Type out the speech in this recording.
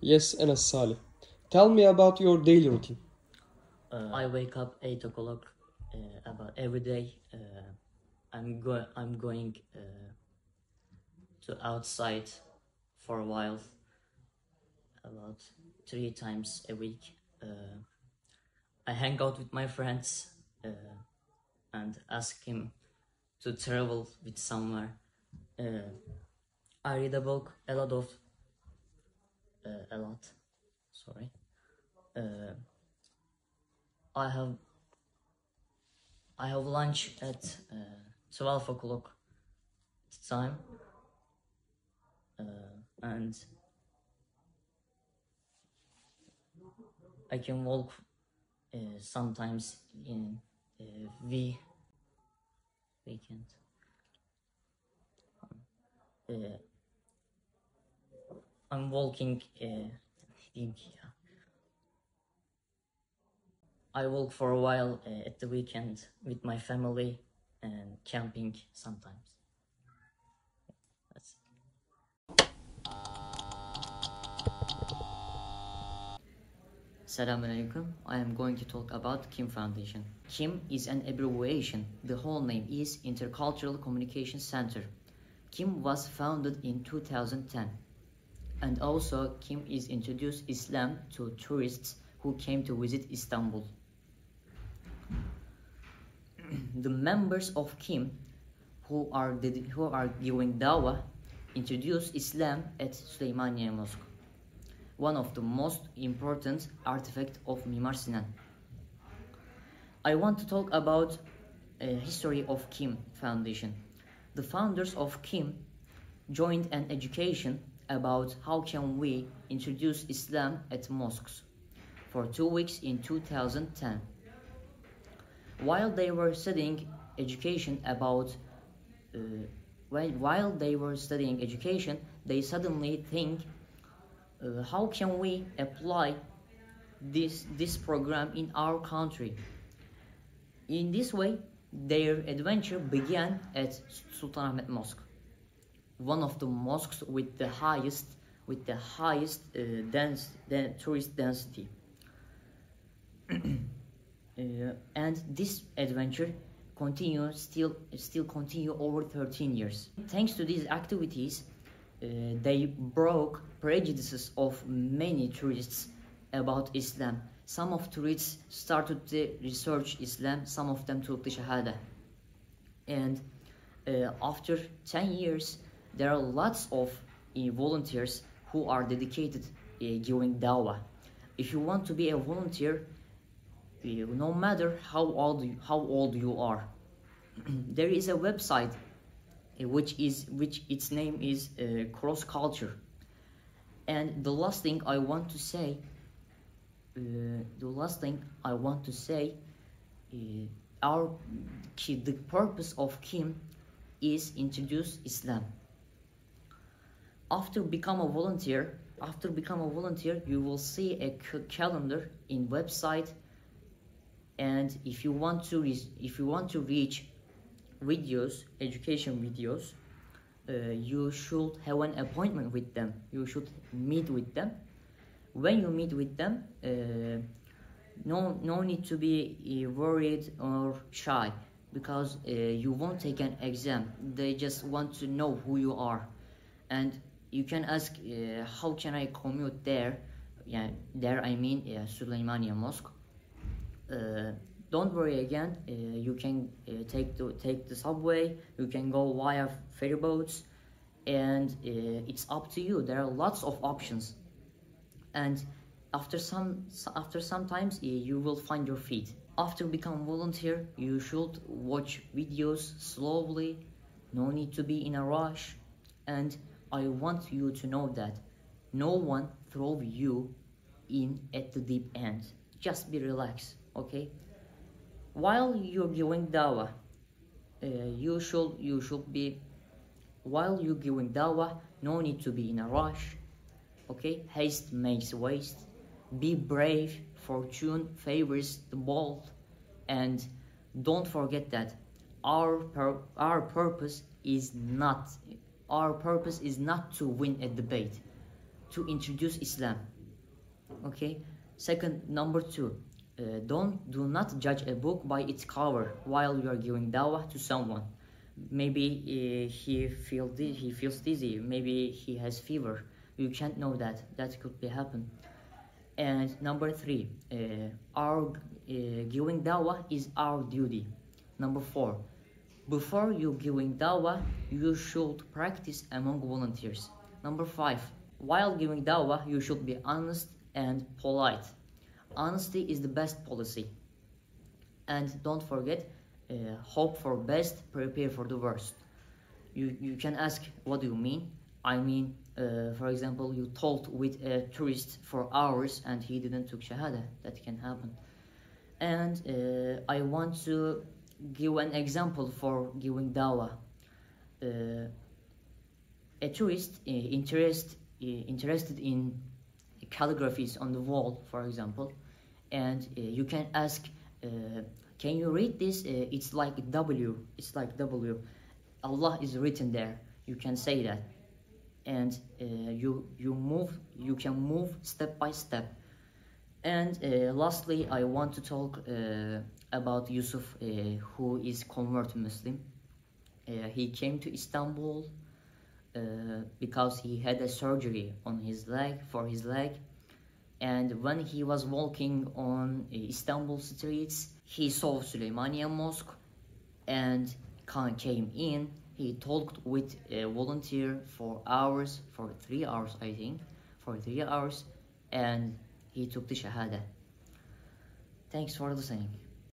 Yes, Enes Salih. Tell me about your daily routine. I wake up 8 o'clock about every day. I'm going to outside for a while, about 3 times a week. I hang out with my friends and ask him to travel with somewhere. I read a book, a lot. Sorry. I have lunch at 12 o'clock time, and I can walk sometimes in weekend. I'm walking. I walk for a while at the weekend with my family and camping sometimes. That's it. Assalamualaikum. I am going to talk about KIM Foundation. KIM is an abbreviation. The whole name is Intercultural Communication Center. KIM was founded in 2010. And also KIM is introduced Islam to tourists who came to visit Istanbul. The members of KIM who are giving dawah introduced Islam at Süleymaniye Mosque, one of the most important artifacts of Mimar Sinan. I want to talk about history of KIM Foundation. The founders of KIM joined an education about how can we introduce Islam at mosques for 2 weeks in 2010. While they were studying education they suddenly think, how can we apply this program in our country? In this way, their adventure began at Sultanahmet Mosque, one of the mosques with the highest tourist density. And this adventure still continue over 13 years. Thanks to these activities, they broke prejudices of many tourists about Islam. Some of tourists started to research Islam, some of them took the Shahada. And after 10 years, there are lots of volunteers who are dedicated giving dawah. If you want to be a volunteer, no matter how old you are, there is a website which its name is Cross Culture. And the last thing I want to say, the purpose of KIM is introduce Islam. After become a volunteer, you will see a calendar in website. And if you want to reach videos, education videos, you should have an appointment with them. You should meet with them. When you meet with them, no need to be worried or shy, because you won't take an exam. They just want to know who you are. And you can ask, how can I commute there? Yeah, there I mean Süleymaniye Mosque. Don't worry again, you can take the subway, you can go via ferry boats, and it's up to you. There are lots of options, and after some times you will find your feet. After become volunteer, you should watch videos slowly, no need to be in a rush, and I want you to know that no one throw you in at the deep end. Just be relaxed, okay? While you're giving dawah, while you're giving dawah, no need to be in a rush, okay? Haste makes waste. Be brave. Fortune favors the bold, and don't forget that our purpose is not to win a debate, to introduce Islam. Okay. Second, number two, do not judge a book by its cover while you are giving dawah to someone. Maybe he feels dizzy. Maybe he has fever. You can't know that. That could be happen. And number three, our giving dawah is our duty. Number four, before you giving dawah, you should practice among volunteers. Number five, while giving dawah, you should be honest and polite. Honesty is the best policy. And don't forget, hope for best, prepare for the worst. You can ask, what do you mean? I mean, for example, you talked with a tourist for hours and he didn't took shahada. That can happen. And I want to give an example for giving dawah. A tourist interested in calligraphies on the wall, for example, and you can ask, can you read this? It's like W. It's like W. Allah is written there. You can say that, and you can move step by step. And lastly, I want to talk about Yusuf, who is converted Muslim. He came to Istanbul because he had a surgery on his leg, and when he was walking on Istanbul streets, he saw Süleymaniye Mosque and came in. He talked with a volunteer for 3 hours, I think, and he took the Shahada. Thanks for listening.